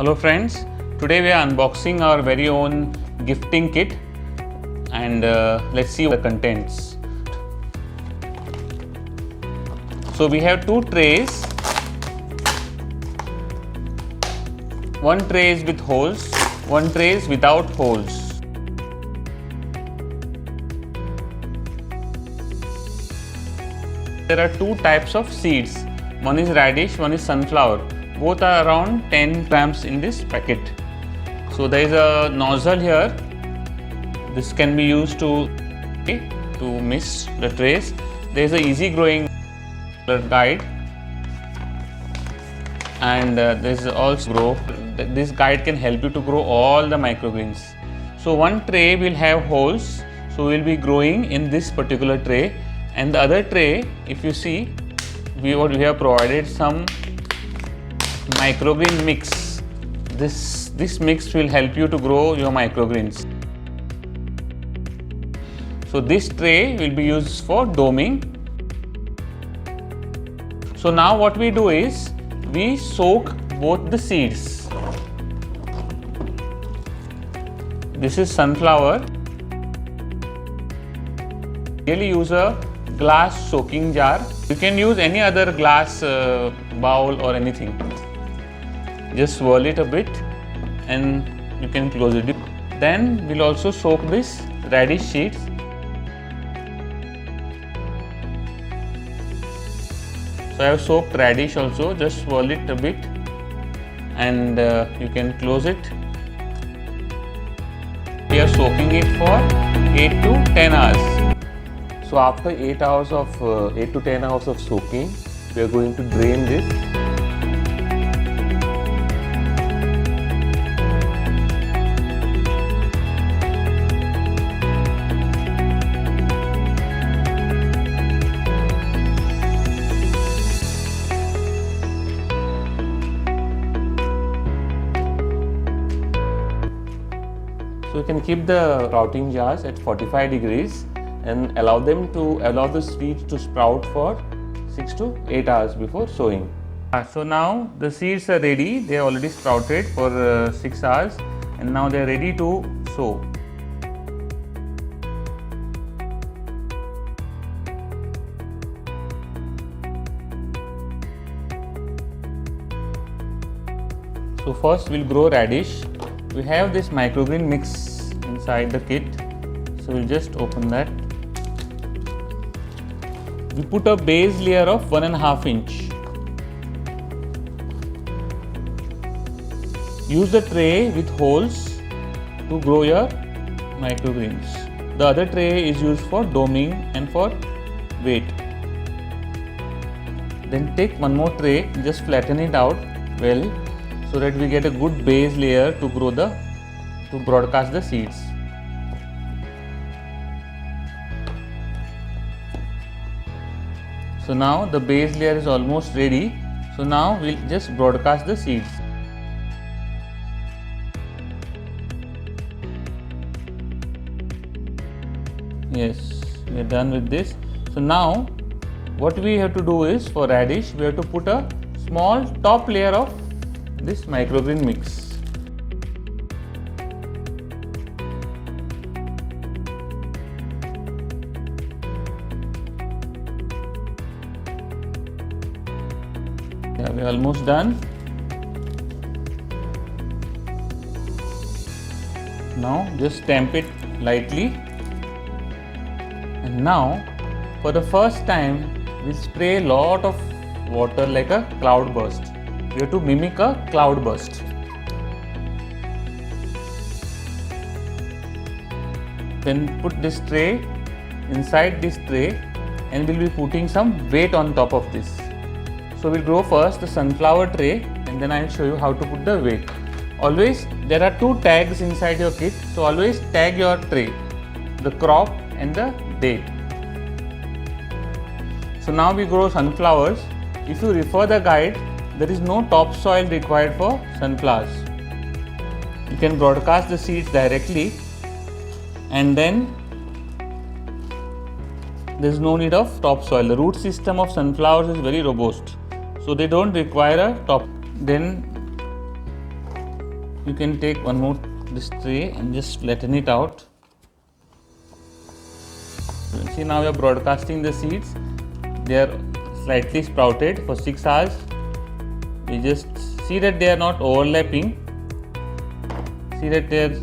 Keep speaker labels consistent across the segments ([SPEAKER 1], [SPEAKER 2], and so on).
[SPEAKER 1] Hello friends, today we are unboxing our very own gifting kit and let's see the contents. So we have two trays. One tray is with holes, one tray is without holes. There are two types of seeds. One is radish, one is sunflower. Both are around 10 grams in this packet. So there is a nozzle here. This can be used to mist the trays. There is a easy growing guide, and there is also grow. This guide can help you to grow all the microgreens. So one tray will have holes, so we will be growing in this particular tray, and the other tray, if you see, we have provided some microgreen mix. This mix will help you to grow your microgreens. So this tray will be used for doming. So now what we do is we soak both the seeds. This is sunflower. Really use a glass soaking jar. You can use any other glass bowl or anything. Just swirl it a bit and you can close it. Then we'll also soak this radish seeds. So I have soaked radish also. Just swirl it a bit and you can close it. We are soaking it for 8 to 10 hours.
[SPEAKER 2] So after 8 to 10 hours of soaking, we are going to drain this. So you can keep the sprouting jars at 45 degrees and allow the seeds to sprout for 6 to 8 hours before sowing.
[SPEAKER 1] So now the seeds are ready. They are already sprouted for 6 hours and now they are ready to sow. So first we'll grow radish. We have this microgreen mix inside the kit. So we'll just open that. We put a base layer of 1.5 inch. Use the tray with holes to grow your microgreens. The other tray is used for doming and for weight. Then take one more tray, just flatten it out well so that we get a good base layer to broadcast the seeds. So now the base layer is almost ready. So now we'll just broadcast the seeds. Yes, we are done with this. So now what we have to do is, for radish, we have to put a small top layer of this microgreen mix. Yeah, we are almost done. Now just stamp it lightly. And now for the first time we spray a lot of water like a cloud burst. We have to mimic a cloud burst. Then put this tray inside this tray and we'll be putting some weight on top of this. So we'll grow first the sunflower tray and then I'll show you how to put the weight. Always there are two tags inside your kit, so always tag your tray, the crop and the date. So now we grow sunflowers. If you refer the guide, there is no topsoil required for sunflowers. You can broadcast the seeds directly and then there is no need of topsoil. The root system of sunflowers is very robust, so they don't require a top. Then you can take one more this tray and just flatten it out. See, now we are broadcasting the seeds. They are slightly sprouted for 6 hours. We just see that they are not overlapping. See that they are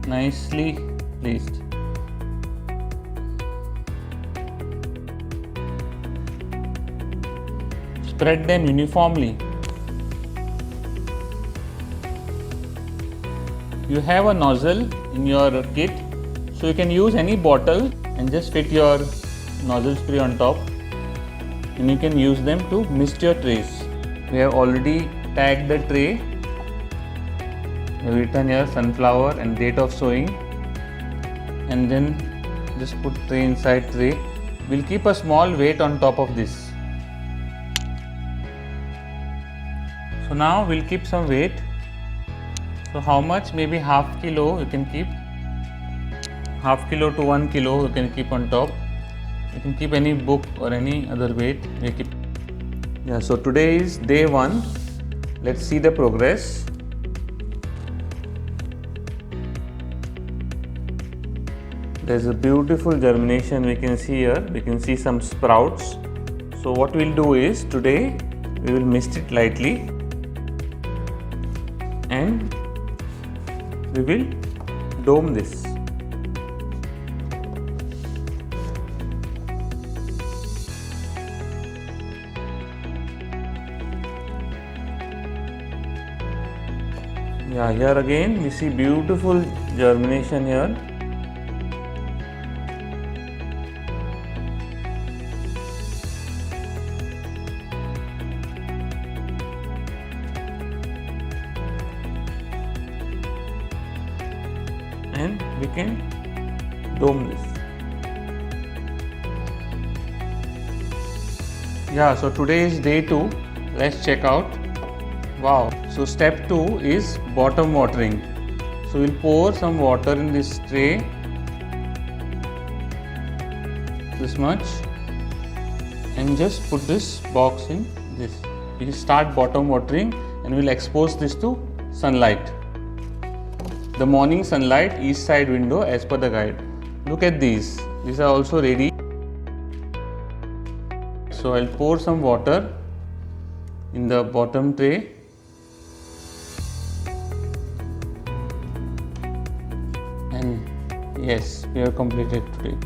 [SPEAKER 1] nicely placed. Spread them uniformly. You have a nozzle in your kit, so you can use any bottle and just fit your nozzle spray on top, and you can use them to mist your trays. We have already tagged the tray. We have written here sunflower and date of sowing, and then just put tray inside tray. We'll keep a small weight on top of this. So now we'll keep some weight. So how much? Maybe half kilo you can keep. Half kilo to 1 kilo you can keep on top. You can keep any book or any other weight. We keep. Yeah. So today is day 1. Let's see the progress. There's a beautiful germination we can see here. We can see some sprouts. So what we'll do is today we will mist it lightly, and we will dome this. Yeah, here again we see beautiful germination here. And we can dome this. Yeah, so today is day 2. Let's check out. Wow. So step 2 is bottom watering. So we'll pour some water in this tray, this much, and just put this box in this. We'll start bottom watering and we'll expose this to sunlight. The morning sunlight, east side window as per the guide. Look at these. These are also ready. So I'll pour some water in the bottom tray. And yes, we have completed today.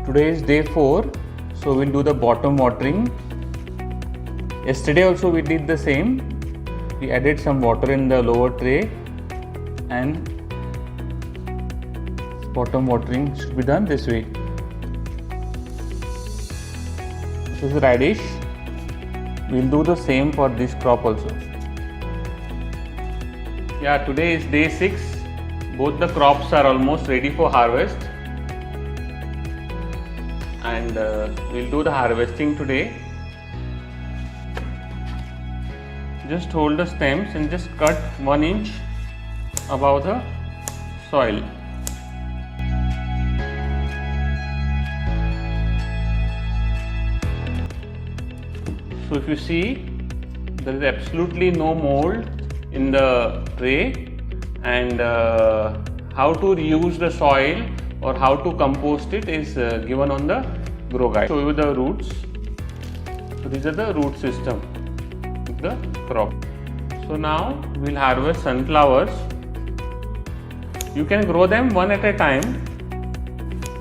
[SPEAKER 1] Today is day 4. So we'll do the bottom watering. Yesterday also we did the same. We added some water in the lower tray, and bottom watering should be done this way. This is radish. We'll do the same for this crop also. Yeah, today is day 6. Both the crops are almost ready for harvest. And we'll do the harvesting today. Just hold the stems and just cut 1 inch above the soil. So if you see, there is absolutely no mold in the tray, and how to reuse the soil or how to compost it is given on the grow guide. Show you the roots. So these are the root system of the crop. So now we'll harvest sunflowers. You can grow them one at a time.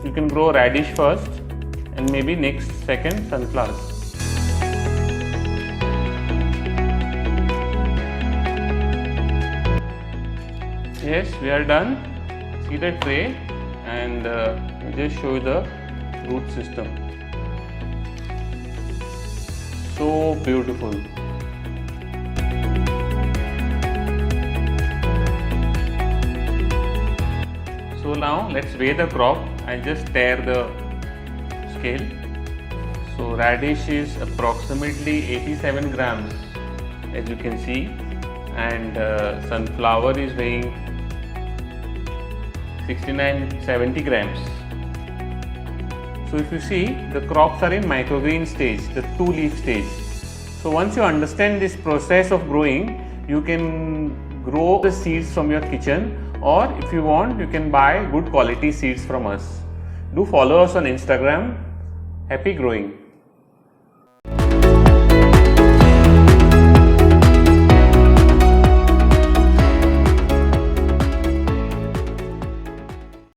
[SPEAKER 1] You can grow radish first and maybe next second sunflowers. Yes, we are done. See the tray, and I'll just show you the root system. So beautiful. So now let's weigh the crop. I'll just tear the scale. So radish is approximately 87 grams, as you can see, and sunflower is weighing 69-70 grams. So So if you see, the crops are in microgreen stage, the 2-leaf stage. So once you understand this process of growing, you can grow the seeds from your kitchen, or if you want, you can buy good quality seeds from us. Do follow us on Instagram. Happy growing.